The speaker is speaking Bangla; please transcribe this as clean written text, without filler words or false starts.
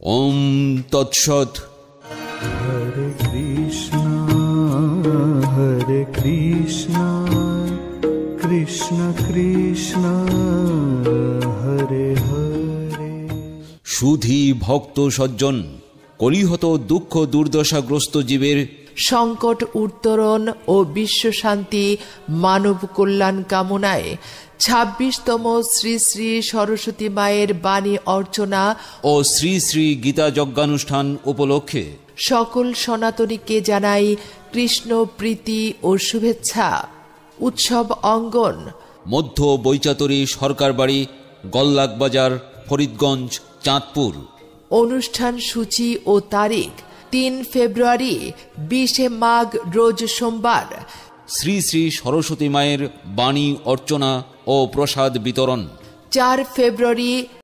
ওম তৎসৎ। হরে কৃষ্ণ কৃষ্ণ কৃষ্ণ হরে হরে। সুধী ভক্ত সজ্জন, কলিহত দুঃখ দুর্দশাগ্রস্ত জীবের সংকট উত্তরণ ও বিশ্ব শান্তি মানব কল্যাণ কামনায় ২৬তম শ্রী শ্রী সরস্বতী মায়ের বাণী অর্চনা ও শ্রী শ্রী গীতা যজ্ঞানুষ্ঠান উপলক্ষে সকল সনাতনীকে জানাই কৃষ্ণ প্রীতি ও শুভেচ্ছা। উৎসব অঙ্গন মধ্য বৈচাতরী সরকার বাড়ি, গল্লাকবাজার, ফরিদগঞ্জ, চাঁদপুর। অনুষ্ঠান সূচি ও তারিখ ৩ ফেব্রুয়ারি, ২০ মাঘ রোজ সোমবার। শ্রী শ্রী সরস্বতী মায়ের বাণী অর্চনা ও প্রসাদ বিতরণ। ৪ ফেব্রুয়ারি